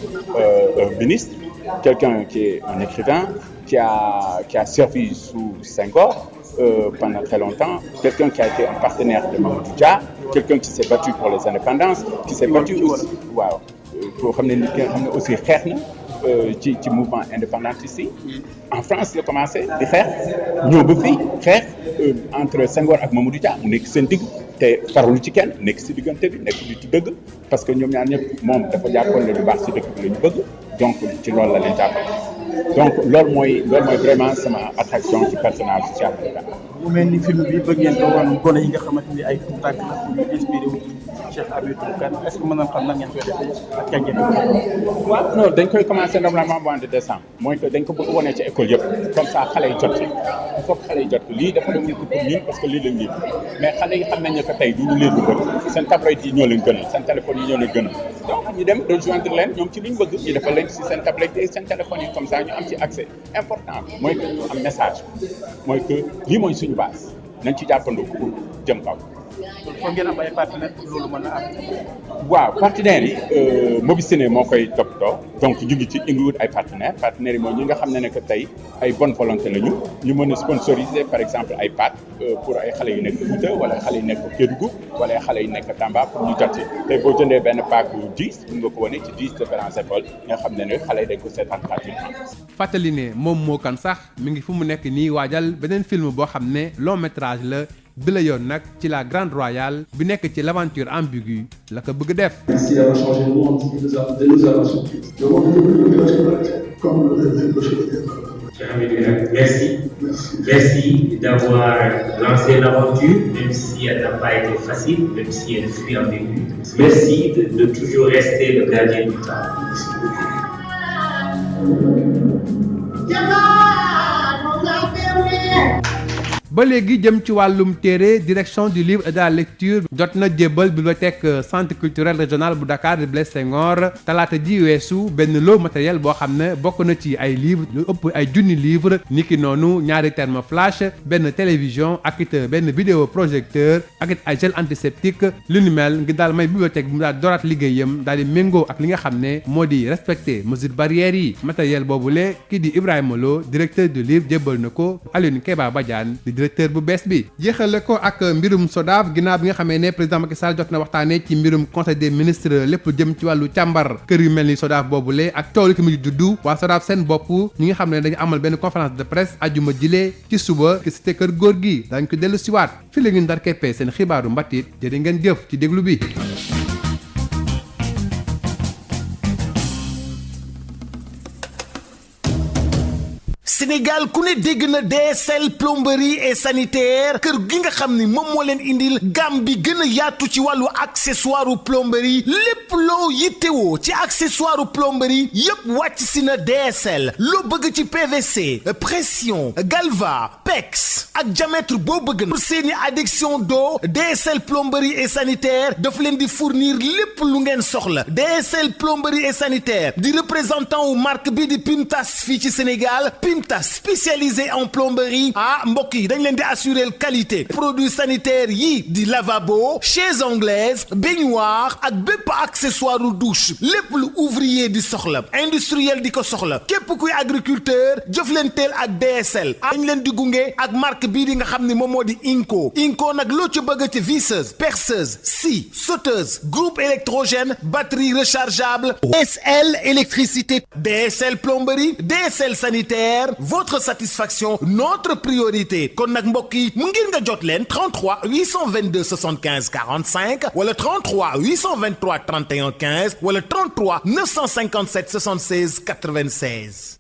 ministre, quelqu'un qui est un écrivain, qui a servi sous Senghor pendant très longtemps, quelqu'un qui a été un partenaire de Mamadou Dia, quelqu'un qui s'est battu pour les indépendances, qui s'est battu aussi, waaw, pour xam ne nit ki nga xam ne aussi xeex na ci mouvement indépendantiste yi. En France la commencé di xeex ñëw ba fii xeex entre Senghor ak Mamadou Dia mu nekk seen digg. te farlu ci kenn nekk si diggante bi nekk bi ci dëgg parce que ñoom ñaar ñëpp moom dafa jàppoon ne lu baax si dëkk bi la ñu bëgg donc ci loolu la leen jàppale donc loolu mooy vraiment sama attraction ci personnage ci Cheikh Hamidou Kane. mu mel ni film bi bëgg ngeen ko wan gone yi nga xamante ni ay tuutàkk la pour ñu inspiré wu Cheikh Hamidou Kane est-ce que mën na xam nan ngeen koy defee ak kañ ngeen ko. waaw non dañ koy commencé normalement mois de décembre mooy que dañ ko bëgg wane ci école yëpp comme ça xale yi jot ci il faut que xale yi jot lii dafa deful ko pour ñun parce que lii lañ lii mais xale yi xam nañ ne que tey du ñu leen lu bëgg seen tablette yi ñoo leen gënal seen téléphone yi ñoo leen gënal donc ñu dem rejoindre leen ñoom ci li ñu bëgg ñu defal leen si seen tablette yi seen téléphone yi comme ça ñu am ci accès important mooy que ñu am message mooy que lii mooy suñu base nañ ci jàppandoo pour jëm kaw. kon ngeen am ay partenaires pour loolu mën a am. waaw partenaires yi Mobiciné moo koy toppatoo donc ñu ngi ci wut ay partenaires yi mooy ñi nga xam ne que tey ay bonne volonté lañu ñu mën a sponsoriser par exemple ay pâtes pour ay xale yu nekk Fouta wala xale yu nekk Kédougou wala ay xale yu nekk Tamba pour ñu jot ci tey boo jëndee benn pack bu 10 mën nga ko wane ci 10 différentes écoles nga xam ne xale yi dañ ko seetaan gratuitement. fàttali ne moom Mo Kane sax mi ngi fu mu nekk nii waajal beneen film boo xam ne long métrage la. bi la yoon nag ci la Grande Royale bi nekk ci l'aventure ambiguë la ko bëgg def. Merci d'avoir changé le monde de nous avoir surpris. Merci d'avoir lancé l'aventure, même si elle n'a pas été facile, même si elle fut ambiguë. Merci de toujours rester le gardien du temps. ba léegi jëm ci wàllum téere direction du livre et de la lecture jot na jébbal bibliothèque centre culturel régional bu Dakar di Blaise Senghor talaata ji weesu benn lot matériel boo xam ne bokk na ci ay livre lu ëpp ay junni livre niki noonu ñaari terme flash benn télévision ak it benn vidéo projecteur ak it ay gel antiseptique lu ni mel ngi daal may bibliothèque bi mu daal dooraat liggéeyam daal di méngoo ak li nga xam ne moo di respecter mesures barrières yi matériel boobule kii di Ibrahima Lo directeur du livre jébbal na ko Alioune Keba Badiane directeur bu bees bi jeexale ko ak mbirum SODAV ginnaaw bi nga xamee ne président Macky Sall jot na waxtaanee ci mbirum conseil des ministres lépp jëm ci wàllu càmbar kër yu mel ni SODAV boobule ak coow li ko mujj juddu waa SODAV seen bopp ñi nga xam ne dañu amal benn conférence de presse ajuma jile ci suba ki cité kër góor gi dañ ko dellu siwaat fi la ñu ndar keppee seen xibaaru mbatit jërë ngeen jëf ci déglu bi. Sénégal ku ne dégg na DSL plomberie et sanitaire kër gi nga xam ni moom moo leen indil gamme bi gën a yaatu ci wàllu accessoire plomberie lépp loo yittewoo ci accessoire plomberie yépp wàcc si na DSL loo bëgg ci PVC pression galva pex ak diamètre boo bëgg na pour seeni adduction d'eau DSL plomberie et sanitaire daf leen di fournir lépp lu ngeen soxla DSL plomberie et sanitaire di représentant wu marque bi di Pimtas fii ci Sénégal Pimtas spécialisé en plomberie mbokk yi dañ leen di assurer qualité produits sanitaires yi di lavabo chaises anglaises baignoire ak bépp accessoire douche lépp lu ouvrier di soxla industriel di ko soxla képp kuy agriculteur jëflanteel ak DSL dañ leen di gunge ak marque bii di nga xam ni moom moo di Inco nag loo ci bëgg ci visseuse perceuse scie sauteuse groupe électrogène batterie rechargeable DSL électricité DSL plomberie DSL sanitaire votre satisfaction notre priorité kon nag mbokk yi mu ngir nga jot leen 33 822 75 45 wala 33 823 31 15 wala 33 957 76 96.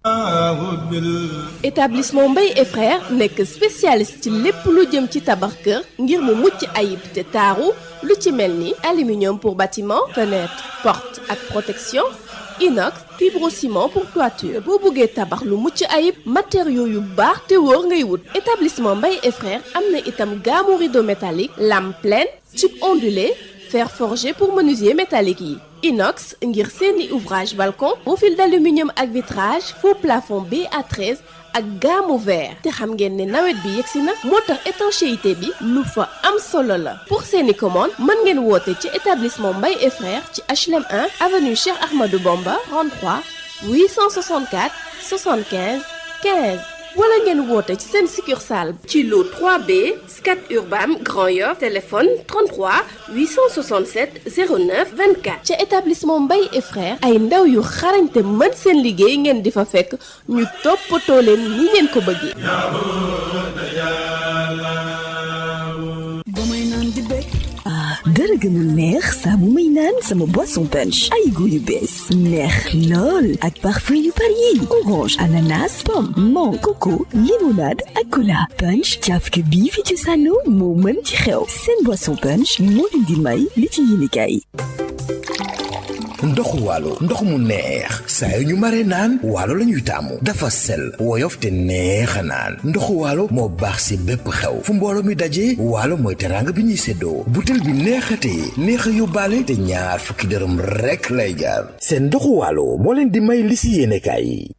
Établissement Mbaye et Frères nekk spécialiste ci lépp lu jëm ci tabax kër ngir mu mucc ayib te taaru lu ci mel ni aluminium pour bâtiment fenêtre porte ak protection inox fibrociment pour toiture boo bëggee tabax lu mucc ayib matériaux yu baax te wóor ngay wut. Établissement Mbaye et Frères am na itam gamme rideau métallique lame pleine tube ondulé fer forgé pour menuisier métallique yi inox ngir seeni ouvrage balcon profil d'aluminium ak vitrage faux plafond BA13 ak gamme verre te xam ngeen ne nawet bi yegsi na moo tax étanchéité bi lu fa am solo la pour seeni commande mën ngeen woote ci établissement Mbaye et Frères ci HLM 1 avenue Cheikh Ahmadou Bamba 33 864 75 15 wala ngeen woote ci seen succursale ci lot 3B Scat Urbam Grand Yoff téléphone 33 867 09 24 ca établissement Mbaye et Frères ay ndaw yu xarañte mën seen liggéey ngeen di fa fekk ñu toppatoo leen ni ngeen ko bëggee. dara gënul neex saa bu may naan sama boisson punch ay goût yu bees neex lool ak parfum yu bari yi orange ananas pomme mangue coco limonade ak cola punch cafka bii fi ci sànno moo mën ci xew seen boisson punch moo leen di may li ci yéenekaay ndoxu waalo ndox mu neex saa yu ñu mare naan waalo la ñuy taamu dafa sel woyof te neex a naan ndoxu waalo moo baax si bépp xew fu mbooloo mi dajee waalo mooy teraanga bi ñuy séddoo butel bi neexatee neex a yóbbaale te ñaar fukki dërëm rekk lay jaar seen ndoxu waalo moo leen di may li si yéenekaay yi.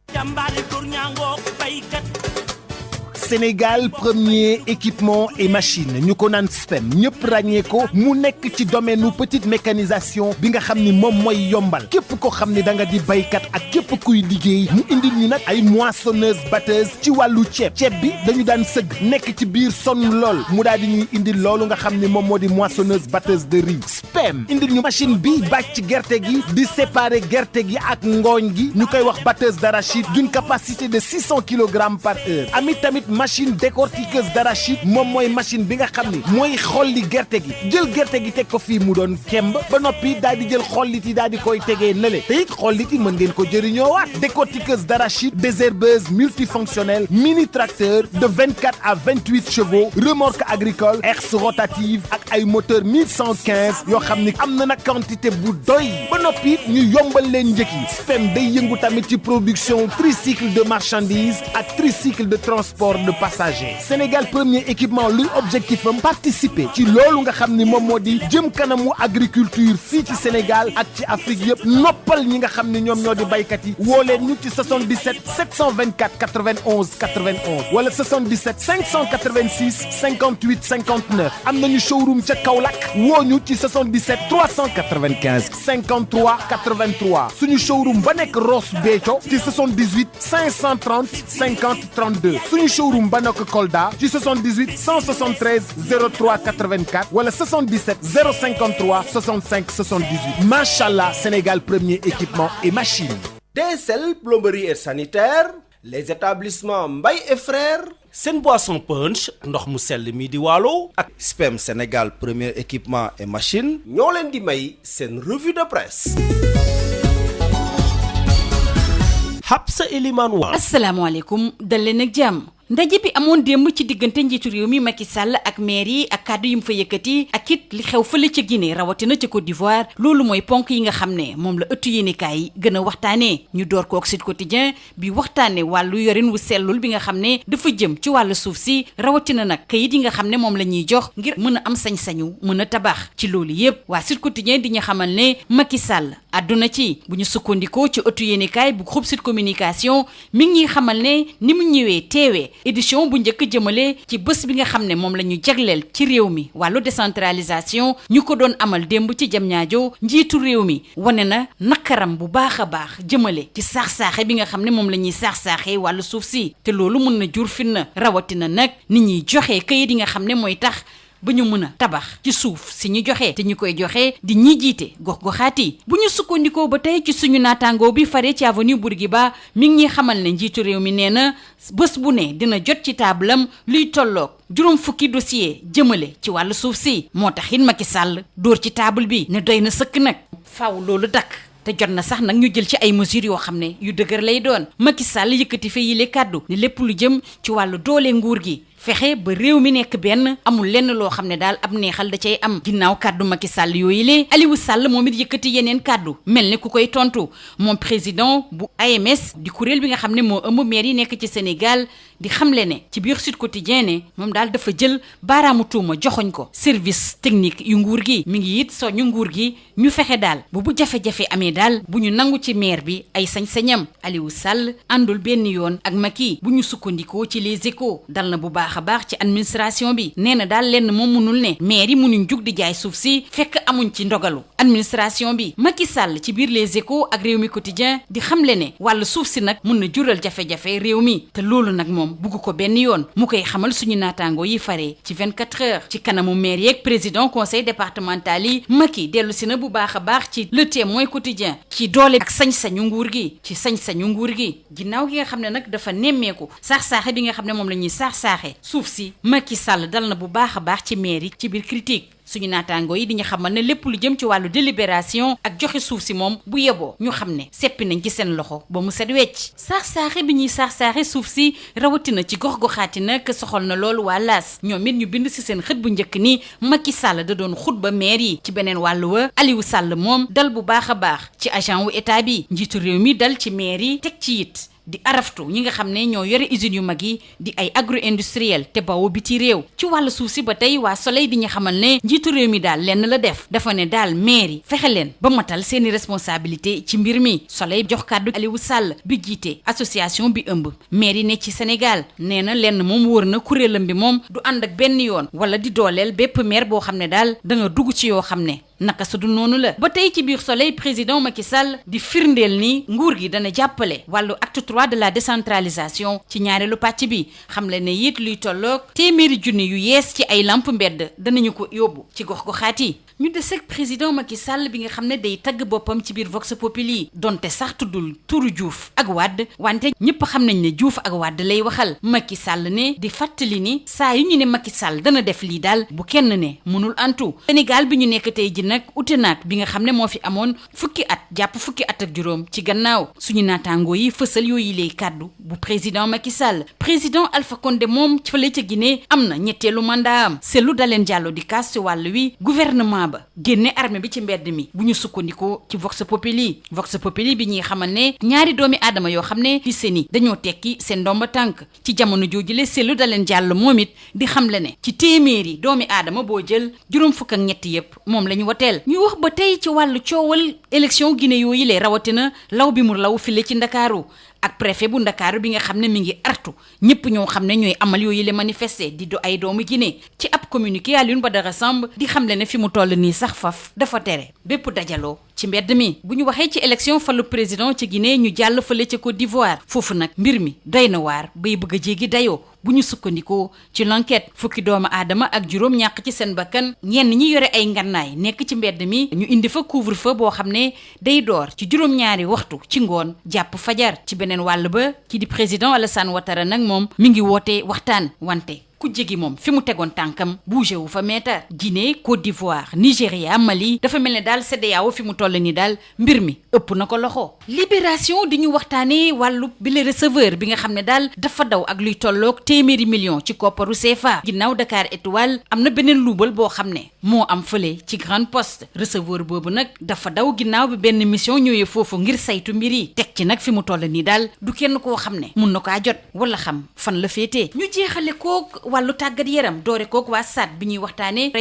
Sénégal premier équipement et machine ñu ko naan SPEM ñëpp ràññee ko mu nekk ci domaine nu petite mécanisation bi nga xam ni moom mooy yombal képp ko xam ni da nga di baykat ak képp kuy liggéey mu indil ñu nag ay moissonneuse batteuse ci wàllu ceeb bi dañu daan sëgg nekk ci biir sonn lool mu daal di ñuy indil loolu nga xam ni moom moo di moissonneuse batteuse de riz SPEM indil ñu machine bi bàcc gerte gi di séparer gerte gi ak ngooñ gi ñu koy wax batteuse d'arachide d'une capacité de 600 kilogrammes par heure amit tamit machine décortiqueuse d'arachide moom mooy machine bi nga xam ni mooy xolli gerte gi jël gerte gi teg ko fii mu doon kemb ba noppi daal di jël xollit yi daal di koy tegee nële te it xollit yi mën ngeen ko jëriñoowaat décortiqueuse d'arachide désherbeuse multifonctionnelle mini tracteur de 24 à 28 chevaux remorque agricole herse rotative ak ay moteur 1115 yoo xam ni am na nag quantité bu doy ba noppi ñu yombal leen njëkk yi SPEM day yëngu tamit ci production tricycle de marchandises ak tricycle de transport de passagers Sénégal premier équipement luy objectif am participer ci loolu nga xam ni moom moo di jëm kanamu agriculture fii ci Sénégal ak ci Afrique yëpp noppal ñi nga xam ni ñoom ñoo di baykat yi woo leen ñu ci 77 724 91 91 wala 77 586 58 59 am nañu showroom ca Kaolack woo ñu ci 77 395 53 83 suñu showroom ba nekk Ross Béthio ci 78 530 50 32 suñu showroom ba nekk Kolda ci 78 173 03 84 wala 77 053 65 78 machallah Sénégal premier équipement et machine. DSL plomberie et sanitaire les établissements Mbaye et Frères seen boisson punch ndox mu sell mi di waalo ak SPEM Sénégal premier équipement et machine ñoo leen di may seen revue de presse. Habsa Elimane Wa. asalaamaaleykum dal leen ak jàmm. ndaje bi amoon démb ci diggante njiitu réew mi Macky Sall ak maire yi ak kàddu yi mu fa yëkkati ak it li xew fële ca Guinée rawatina ca Côte d'Ivoire loolu mooy ponk yi nga xam ne moom la ëttu yéenekaay yi gën a waxtaanee ñu door ko ak Sud Quotidien bi waxtaanee wàllu yorin wu sellul bi nga xam ne dafa jëm ci wàllu suuf si rawatina nag kayit yi nga xam ne moom la ñuy jox ngir mën a am sañ-sañu mën a tabax ci loolu yépp waa Sud Quotidien di ñu xamal ne Macky Sall àdduna ci bu ñu sukkandikoo ci ëttu yéenekaay bu groupe Sud Communication mi ngi xamal ne ni mu ñëwee teewee édition bu njëkk jëmale ci bés bi nga xam ne moom la ñu jagleel ci réew mi wàllu décentralisation ñu ko doon amal démb ci Diamniadio njiitu réew mi wane na nakaram bu baax a baax jëmale ci saax-saaxe bi nga xam ne moom la ñuy saax-saaxee wàllu suuf si te loolu mën na jur fitna rawatina nag nit ñuy joxe kayit yi nga xam ne mooy tax ba ñu mën a tabax ci suuf si ñu joxe te ñu koy joxe di ñi jiite gox-goxaat yi bu ñu sukkandikoo ba tey ci suñu naataangoo bi fare ci avenue Bourguiba mi ngi ñuy xamal ne njiitu réew mi nee na bés bu ne dina jot ci taabalam luy tolloog juróom fukki dossier jëmale ci wàllu suuf si moo tax it Macky Sall dóor ci taabal bi ne doy na sëkk nag faaw loolu dakk te jot na sax nag ñu jël ci ay mesures yoo xam ne yu dëgër lay doon Macky Sall yëkkati fa yile kàddu ne lépp lu jëm ci wàllu doole nguur gi fexe ba réew mi nekk benn amul lenn loo xam ne daal ab neexal da cay am ginnaaw kàddu Macky Sall yooyu lee Aliou Sall moom it yëkkati yeneen kàddu mel ni ku koy tontu moom président bu AMS di kuréel bi nga xam ne moo ëmb maire yi nekk ci Sénégal di xamle ne ci biir Sud Quotidien ne moom daal dafa jël baaraamu tuuma joxoñ ko service technique yu nguur gi mi ngi it soñu nguur gi ñu fexe daal bu jafe-jafe amee daal bu ñu nangu ci maire bi ay sañ-sañam Aliou Sall àndul benn yoon ak Macky bu ñu sukkandikoo ci Les Échos dal na bu baax a baax ci administration bi nee na daal lenn moom munul ne maire yi munuñ jug di jaay suuf si fekk amuñ ci ndogalu administration bi Macky Sall ci biir Les Échos ak Réew mi Quotidien di xamle ne wàllu suuf si nag mun na jural jafe-jafe réew mi te loolu nag moom bugg ko benn yoon mu koy xamal suñu naataangoo yi faree ci 24 heures ci kanamu maire yeeg président conseil départemental yi Macky dellu si na bu baax a baax ci Le Témoin Quotidien ci doole ak sañ-sañu nguur gi ci sañ-sañu nguur gi ginnaaw gi nga xam ne nag dafa nemmeeku saax-saaxe bi nga xam ne moom la ñuy saax-saaxe suuf si Macky Sall dal na bu baax a baax ci maire yi ci biir critique suñu naataangoo yi di ñu xamal ne lépp lu jëm ci wàllu délibération ak joxe suuf si moom bu yeboo ñu xam ne seppi nañ ci seen loxo ba mu set wecc saax-saaxe bi ñuy saax-saaxe suuf si rawatina ci gox-goxaati nag soxal na loolu waa Laas ñoom it ñu bind si seen xët bu njëkk ni Macky Sall da doon xutba maire yi ci beneen wàllu wa Aliou Sall moom dal bu baax a baax ci agent wu état bi njiitu réew mi dal ci maire yi teg ci it di araftu ñi nga xam ne ñoo yore usines yu mag yi di ay agro industriel te bawoo biti réew ci wàllu suuf si ba tey waa Soleil di ñu xamal ne njiitu réew mi daal lenn la def dafa ne daal maire yi fexe leen ba matal seeni responsabilité ci mbir mi Soleil jox kàddu Aliou Sall bi jiite association bi ëmb maire yi ne ci Sénégal nee na lenn moom wóor na kuréelam bi moom du ànd ak benn yoon wala di dooleel bépp maire boo xam ne daal da nga dugg ci yoo xam ne naka su du noonu la ba tey ci biir Soleil président Macky Sall di firndeel ni nguur gi dana jàppale wàllu acte 3 de la décentralisation ci ñaareelu pàcc bi xam le ne it luy tolloog téeméeri junni yu yees ci ay lamp mbedd danañu ko yóbbu ci gox-goxaat yi ñu des ak président Macky Sall bi nga xam ne day tagg boppam ci biir Vox Populi donte sax tuddul turu Diouf ak Wade wante ñëpp xam nañ ne Diouf ak Wade lay waxal Macky Sall ne di fàttali ni saa yu ñu ne Macky Sall dana def lii daal bu kenn ne mënul antu Sénégal bi ñu nekk tey ji nag ute naag bi nga xam ne moo fi amoon fukki at jàpp fukki at ak juróom ci gannaaw suñu naataangoo yi fësal yooyu lay kàddu bu président Macky Sall président Alpha Condé moom fële ca Guinée am na ñetteelu mandat am Cellou Dalein Diallo di kaas ci wàll wi gouvernement ba génne armée bi ci mbedd mi bu ñu sukkandikoo ci Vox Populi bi ñuy xamal ne ñaari doomi aadama yoo xam ne fi seeni dañoo tekki seen ndomba tànk ci jamono joojule Cellou Dalein Diallo moom it di xamle ne ci téeméeri doomi aadama boo jël juróom fukk ak ñett yépp moom la ñu woteel ñu wax ba tey ci wàllu coowal élection Guinée yooyu lee rawatina law bi mu law file ci Ndakaaru ak préfet bu Ndakaaru bi nga xam ne mi ngi artu ñëpp ñoo xam ne ñooy amal yooyu le manifester di do ay doomu Guinée ci ab communiqué Alioune Badara Samb di xam le ne fi mu toll nii sax faf dafa tere bépp dajaloo ci mbedd mi bu ñu waxee ci élection falu président ci Guinée ñu jàll fële ca Côte d'Ivoire foofu nag mbir mi doy na waar bay bëgg a jéggi dayoo bu ñu sukkandikoo ci l'enquête fukki doomu aadama ak juróom ñàkk ci seen bakkan ñenn ñi yore ay ngannaay nekk ci mbedd mi ñu indi fa couvre-feu boo xam ne day door ci juróom-ñaari waxtu ci ngoon jàpp fajar ci beneen wàll ba ki di président Alassane Ouattara nag moom mi ngi woote waxtaan wante ku jégi moom fi mu tegoon tànkam bougé wu fa meetar. Guinée Côte d'Ivoire Nigéria Mali dafa mel ne daal CEDEAO fi mu toll ni daal mbir mi ëpp na ko loxo. Libération di ñu waxtaanee wàllu bi le receveur bi nga xam ne daal dafa daw ak luy tolloog téeméeri million ci kopparu CFA. ginnaaw Dakar Étoile am na beneen luubal boo xam ne moo am fële ci Grande Poste receveur boobu nag dafa daw ginnaaw bi benn mission ñëwee foofu ngir saytu mbir yi teg ci nag fi mu toll nii daal du kenn koo xam ne mun na kaa jot wala xam fan la féetee. ñu jeexale koog wàllu tàggat yaram doore koog waa SAD bi ñuy waxtaanee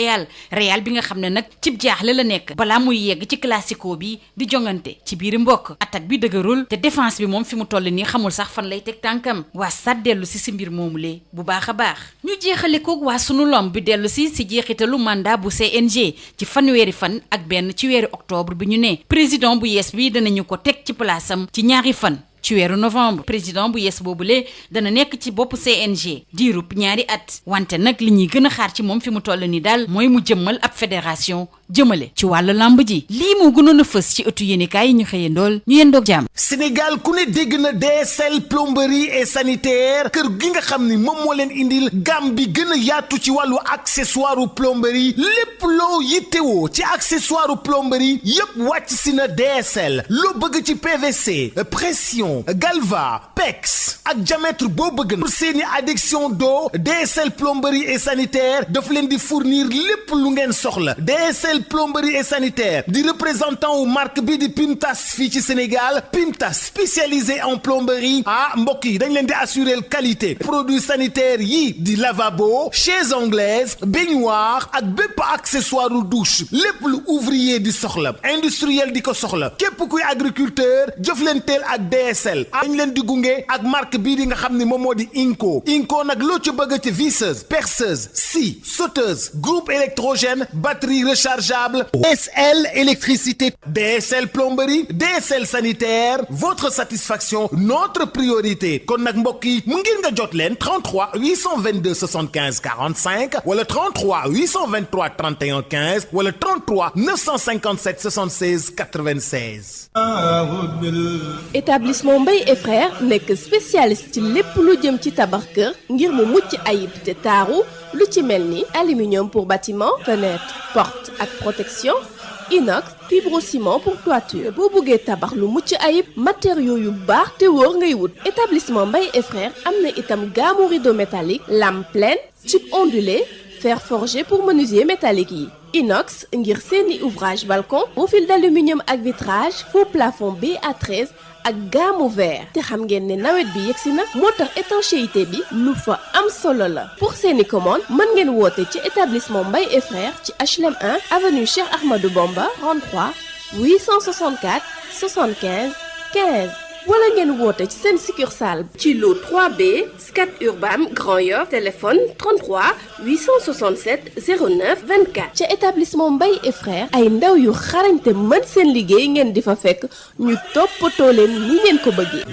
Real bi nga xam ne nag cib jaaxle la nekk balaa muy yegg ci classico bi di jongante ci biir mbokk attaque bi dëgërul te défense bi moom fi mu toll nii xamul sax fan lay teg tànkam waa SAD dellu si mbir moomulee bu baax a baax. ñu jeexale koog waa sunu lom bi dellu si jeexitalu mandat bu CNG ci fanweeri fan ak benn ci weeru octobre bi ñu ne président bu yees bi danañu ko teg ci palaasam ci ñaari fan ci weeru novembre. président bu yees boobule dana nekk ci bopp CNG diirub ñaari at wante nag li ñuy gën a xaar ci moom fi mu toll ni daal mooy mu jëmmal ab fédération jëmale ci wàllu lamb ji. lii moo gënoon a fës ci ëttu yéenekaay yi ñu xëyee ndool ñu yendoog jàmm. Sénégal ku ne dégg na DSL plomberie et sanitaire kër gi nga xam ni moom moo leen indil gamme bi gën a yaatu ci wàllu accessoire plomberie lépp loo yittewoo ci accessoire plomberie yépp wàcc si na DSL loo bëgg ci PVC pression galva pex ak diamètre boo bëgg na pour seeni adduction d'eau DSL plomberie et sanitaire daf leen di fournir lépp lu ngeen soxla. DSL plomberie et sanitaire di représentant wu marque bi di Pimtas fii ci Sénégal Pimtas spécialisé en plomberie mbokk yi dañ leen di assurer qualité produits sanitaires yi di lavabo chaises anglaises baignoire ak bépp accessoire douche lépp lu ouvrier di soxla industriel di ko soxla képp kuy agriculteur jëflanteel ak DSL dañ leen di gunge ak marque bii di nga xam ne moom moo di Inco nag loo ci bëgg ci visseuse perceuse scie sauteuse groupe électrogène batterie rechargeable DSL électricité DSL plomberie DSL sanitaire votre satisfaction notre priorité kon nag mbokk yi mu ngir nga jot leen 33 822 75 45 wala 33 823 31 15 wala 33 957 76 96. établissement Mbaye et frères nekk spécialiste ci lépp lu jëm ci tabax kër ngir mu mucc ayib te taaru lu ci mel ni aluminium pour bâtiment fenêtre porte ak protection inox fibrociment pour toiture boo bëggee tabax lu mucc ayib matériaux yu baax te wóor ngay wut. établissement Mbaye et frères am na itam gamme rideau métallique lame pleine tube ondulé fer forgé pour menuisier métallique yi. inox ngir seeni ouvrage balcon profil d'aluminium ak vitrage faux plafond BA13 ak gamme vert te xam ngeen ne nawet bi yegsi na moo tax étanchéité bi lu fa am solo la. pour seeni commande mën ngeen woote ci établissement Mbaye et frères ci HLM 1 avenue Cheikh Ahmadou Bamba 33 864 75 15 wala ngeen woote ci seen succursale ci lot 3B Scat Urbam Grand Yoff téléphone 33 867 09 24 ca établissement Mbaye et frères ay ndaw yu xarañte mën seen liggéey ngeen di fa fekk ñu toppatoo leen ni ngeen ko bëggee.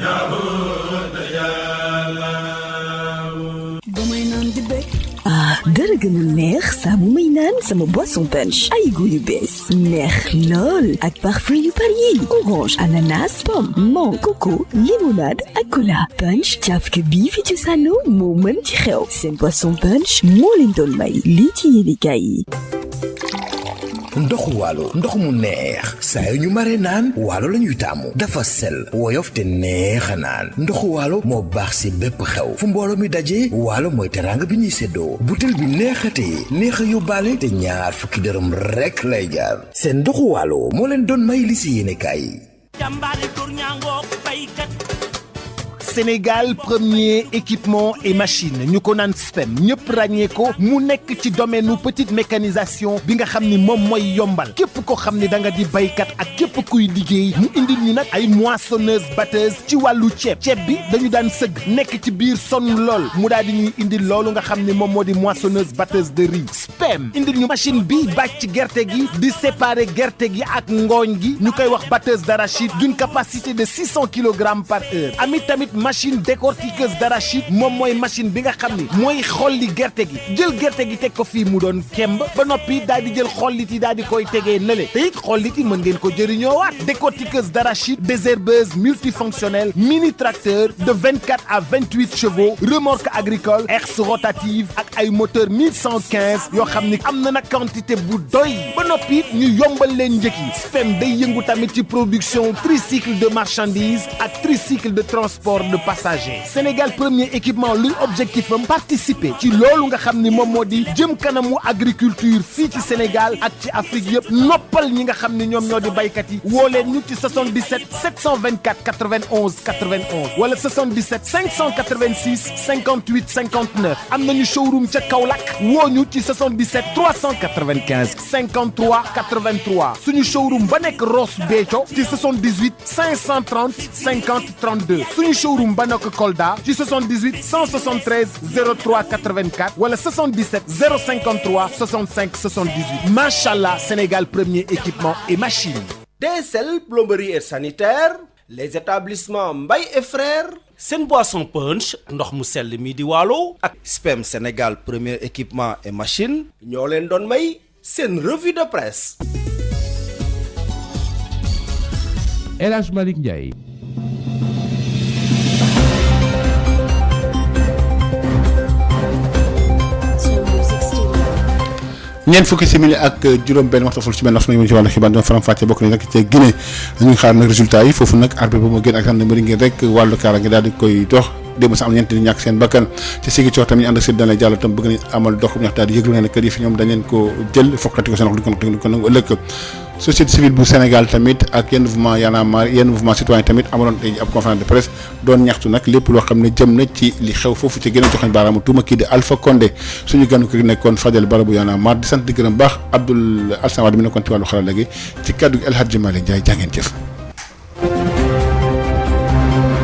dara gën a neex saa bu may naan sama boisson punch ay goût yu bees neex lool ak parfum yu bari yi orange ananas pomme mangue coco limonade ak cola punch cafka bii fi ci sànno moo mën ci xew seen boisson punch moo leen doon may lii ci yéenekaay yi. ndoxu waalo ndox mu neex saa yu ñu mare naan waalo la ñuy taamu dafa sel woyof te neex a naan ndoxu waalo moo baax si bépp xew fu mbooloo mi daje waalo mooy teraanga bi ñuy séddoo butel bi neexatee neex a yóbbaale te ñaar fukki dërëm rekk lay jaar seen ndoxu waalo moo leen doon may li si yéenekaay yi. Sénégal premier équipement et machine ñu ko naan SPEM ñëpp ràññee ko mu nekk ci domaine petite mécanisation bi nga xam ni moom mooy yombal képp ko xam ni da nga di baykat ak képp kuy liggéey mu indil ñu nag ay moissonneuse batteuse ci wàllu ceeb bi dañu daan sëgg nekk ci biir sonn lool mu daal di ñuy indil loolu nga xam ni moom moo di moissonneuse batteuse de riz SPEM SPEM indil ñu machine bi bàcc gerte gi di séparer gerte gi ak ngooñ gi ñu koy wax batteuse d'arachide d'une capacité de 600 kilogrammes par heure amit tamit machine décortiqueuse d'arachide moom mooy machine bi nga xam ni mooy xolli gerte gi jël gerte gi teg ko fii mu doon kemb ba noppi daal di jël xollit yi daal di koy tegee nële te it xollit yi mën ngeen ko jëriñoowaat décortiqueuse d'arachide désherbeuse multifonctionnelle mini tracteur de 24 à 28 chevaux remorque agricole herse rotative ak ay moteur 1115 yoo xam ni am na nag quantité bu doy ba noppi ñu yombal leen njëkk yi SPEM day yëngu tamit ci production tricycle de marchandises ak tricycle de transport de passagers Sénégal premier équipement luy objectif am participer ci loolu nga xam ni moom moo di jëm kanamu agriculture fii ci Sénégal ak ci Afrique yëpp noppal ñi nga xam ni ñoom ñoo di baykat yi woo leen ñu ci 77 724 91 91 wala 77 586 58 59 am nañu showroom ca Kaolack woo ñu ci 77 395 53 83 suñu showroom ba nekk Ross Béthio ci 78 530 50 32 suñu showroom ba nekk Kolda ci 78 173 03 84 wala 77 053 65 78 machallah Sénégal premier équipement et machine. DSL plomberie et sanitaire les établissements Mbaye et frères seen boisson punch ndox mu sell mi di Waalo ak SPEM Sénégal premier équipement et machine ñoo leen doon may seen revue de presse. El Hadj Malick Ndiaye. ñeent fukki simili ak juróom-benn waxtu ful ci benn waxtu nañu ci wàllu xibaar dina faram-fàcce bokk nañ nag ci Guinée ñu ngi xaar nag résultat yi foofu nag arbitre ba moo gën ak gendarmerie ngir rek wàllu kaaraange daal di koy dox démb sax am ñeent di ñàkk seen bakkan ci sigi coox tamit ñu ànd ak seen dana jàll tam bëgg nañ amal dox bu ñax daal di yëglu ne kër yi fi ñoom dañ leen ko jël fokkati ko seen wax duñ ko nangu ëllëg société civile bu Sénégal tamit ak yenn mouvement Y'en a marre yenn mouvement citoyen tamit amaloon tey ab conférence de presse doon ñaxtu nag lépp loo xam ne jëm na ci li xew foofu ci gën a joxañ baaraamu tuuma kii di Alpha Condé suñu ganu ko nekkoon Fadel Barabu Y'en a marre di sant di gërëm baax Abdoul Alsan Wade mi nekkoon ci wàllu xarala gi ci kaddu gi El Hadji Malick Ndiaye jàngeen jëf